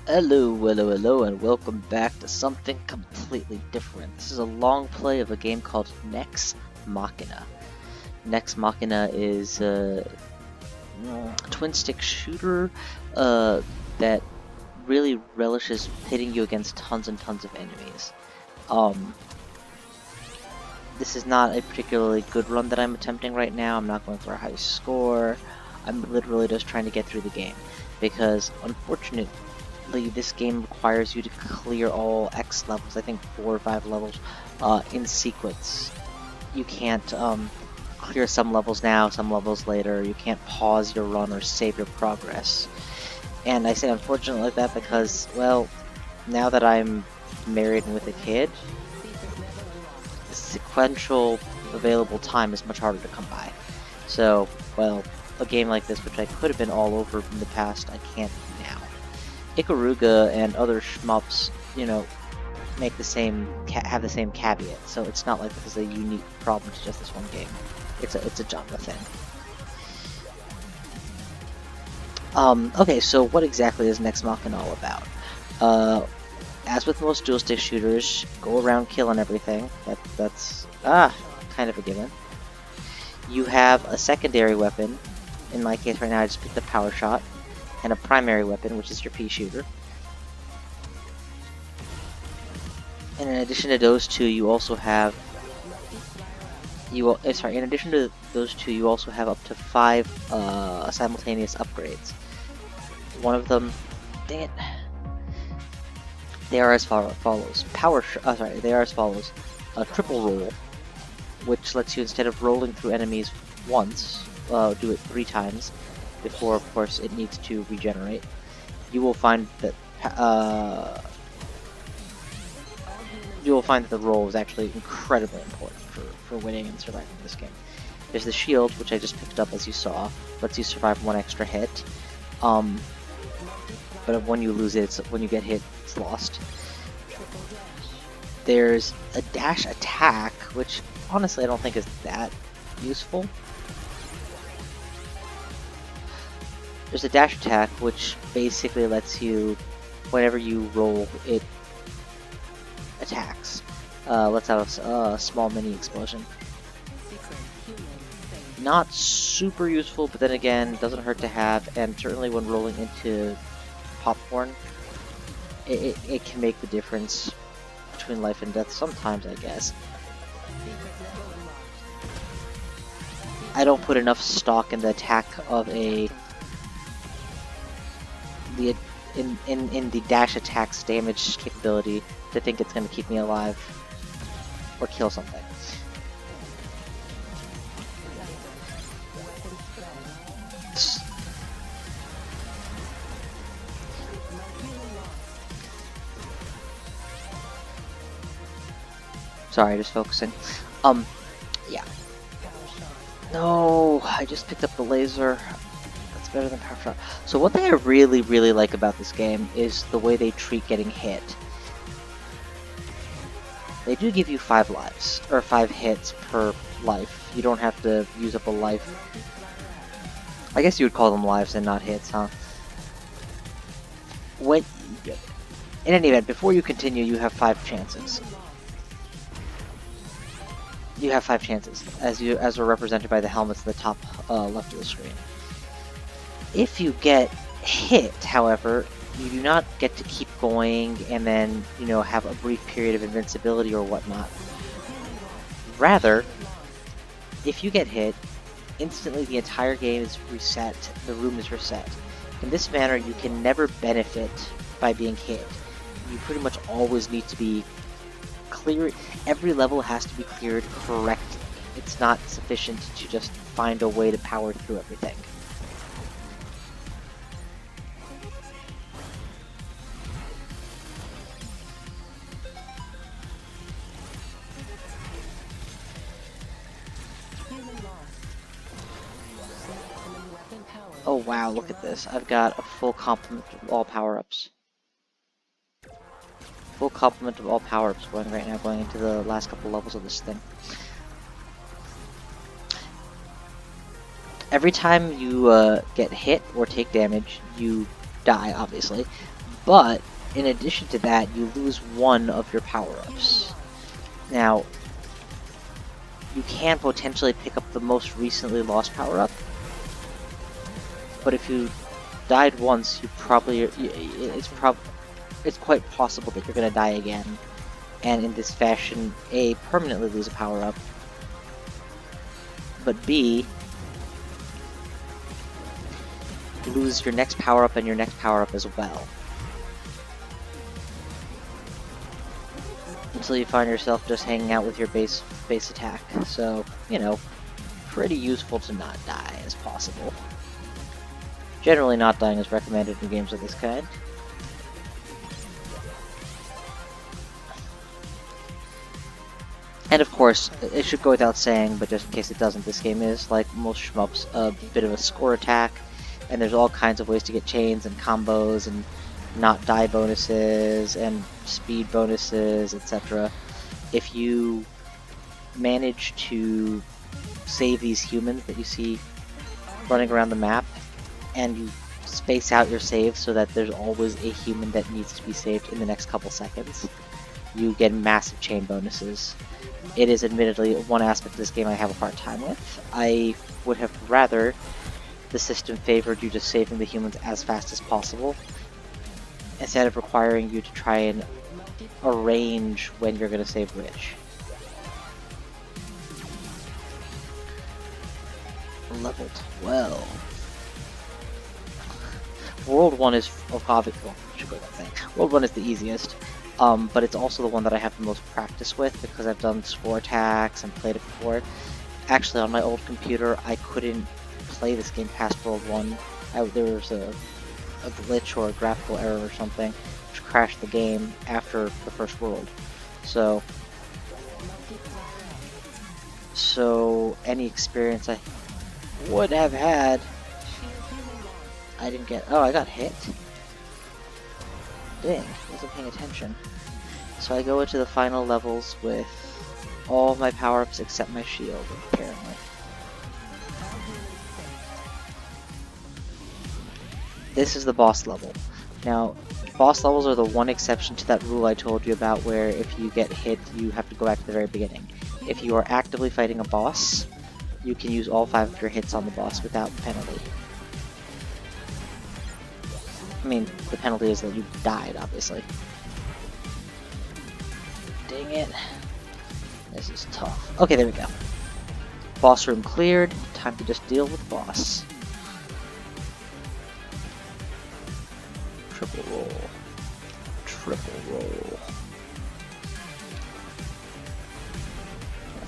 Hello, and welcome back to something completely different. This is a long play of a game called Nex Machina. Nex Machina is a twin-stick shooter that really relishes pitting you against tons and tons of enemies. This is not a particularly good run that I'm attempting right now. I'm not going for a high score. I'm literally just trying to get through the game because, unfortunately, this game requires you to clear all X levels, I think 4 or 5 levels, in sequence. You can't clear some levels now, some levels later. You can't pause your run or save your progress. And I say unfortunately like that because, well, now that I'm married and with a kid, the sequential available time is much harder to come by. So, well, a game like this, which I could have been all over in the past, I can't do now. Ikaruga and other shmups, make the same have the same caveat, so it's not like this is a unique problem to just this one game. It's a genre thing. Okay, so what exactly is Nex Machina all about? As with most dual stick shooters, go around killing everything. That's kind of a given. You have a secondary weapon. In my case right now, I just picked the power shot. And a primary weapon, which is your pea shooter. And in addition to those two, you also have in addition to those two, you also have up to 5 simultaneous upgrades. One of them, dang it, they are as follows. They are as follows. A triple roll, which lets you, instead of rolling through enemies once, do it 3 times. Before, of course, it needs to regenerate. You will find that the roll is actually incredibly important for winning and surviving this game. There's the shield, which I just picked up, as you saw, lets you survive 1 extra hit. But when you lose it, when you get hit, it's lost. There's a dash attack, which honestly I don't think is that useful. There's a dash attack, which basically lets you, whenever you roll, it attacks. Lets out a small mini explosion. Not super useful, but then again, doesn't hurt to have, and certainly when rolling into popcorn, it can make the difference between life and death sometimes, I guess. I don't put enough stock in the attack of in the dash attack's damage capability to think it's going to keep me alive or kill something. Sorry, just focusing. Yeah. No, I just picked up the laser. Better than power shot. So one thing I really like about this game is the way they treat getting hit. They do give you 5 lives, or 5 hits per life. You don't have to use up a life. I guess you would call them lives and not hits, huh? In any event, before you continue, you have 5 chances. You have 5 chances, as are represented by the helmets at the top left of the screen. If you get hit, however, you do not get to keep going and then, have a brief period of invincibility or whatnot. Rather, if you get hit, instantly the entire game is reset, the room is reset. In this manner, you can never benefit by being hit. You pretty much always need to be cleared. Every level has to be cleared correctly. It's not sufficient to just find a way to power through everything. Oh wow, look at this. I've got a full complement of all power-ups. Full complement of all power-ups going right now, going into the last couple levels of this thing. Every time you get hit or take damage, you die, obviously. But in addition to that, you lose one of your power-ups. Now, you can potentially pick up the most recently lost power-up, but if you died once, you probably it's quite possible that you're gonna die again, and in this fashion, A, permanently lose a power-up, but B, lose your next power-up and your next power-up as well. Until you find yourself just hanging out with your base attack. So, you know, pretty useful to not die as possible. Generally, not dying is recommended in games of this kind. And of course, it should go without saying, but just in case it doesn't, this game is, like most shmups, a bit of a score attack, and there's all kinds of ways to get chains and combos and not die bonuses and speed bonuses, etc. If you manage to save these humans that you see running around the map, and you space out your saves so that there's always a human that needs to be saved in the next couple seconds, you get massive chain bonuses. It is admittedly one aspect of this game I have a hard time with. I would have rather the system favored you just saving the humans as fast as possible, instead of requiring you to try and arrange when you're going to save which. Level 12. World 1 is obvious. Well, should go without saying. World 1 is the easiest, but it's also the one that I have the most practice with because I've done score attacks and played it before. Actually, on my old computer, I couldn't play this game past World 1. There was a glitch or a graphical error or something which crashed the game after the first world. So any experience I would have had, I didn't get. Oh, I got hit? Dang, wasn't paying attention. So I go into the final levels with all my power-ups except my shield, apparently. This is the boss level. Now, boss levels are the one exception to that rule I told you about where if you get hit, you have to go back to the very beginning. If you are actively fighting a boss, you can use all 5 of your hits on the boss without penalty. I mean, the penalty is that you died, obviously. Dang it. This is tough. Okay, there we go. Boss room cleared. Time to just deal with boss. Triple roll. Triple roll.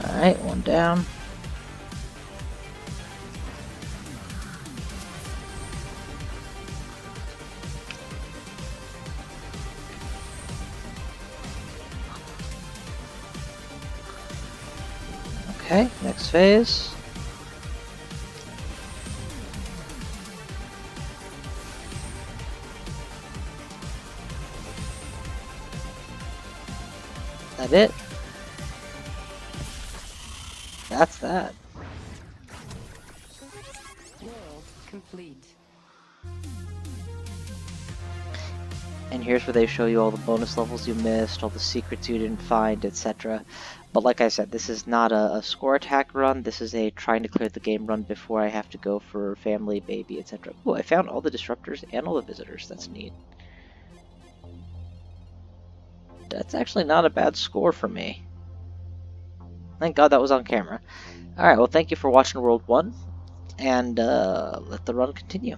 Alright, one down. Okay, next phase. That it? That's that. World complete. And here's where they show you all the bonus levels you missed, all the secrets you didn't find, etc. But like I said, this is not a score attack run, this is a trying to clear the game run before I have to go for family, baby, etc. Ooh, I found all the disruptors and all the visitors, that's neat. That's actually not a bad score for me. Thank God that was on camera. Alright, well thank you for watching World 1, and let the run continue.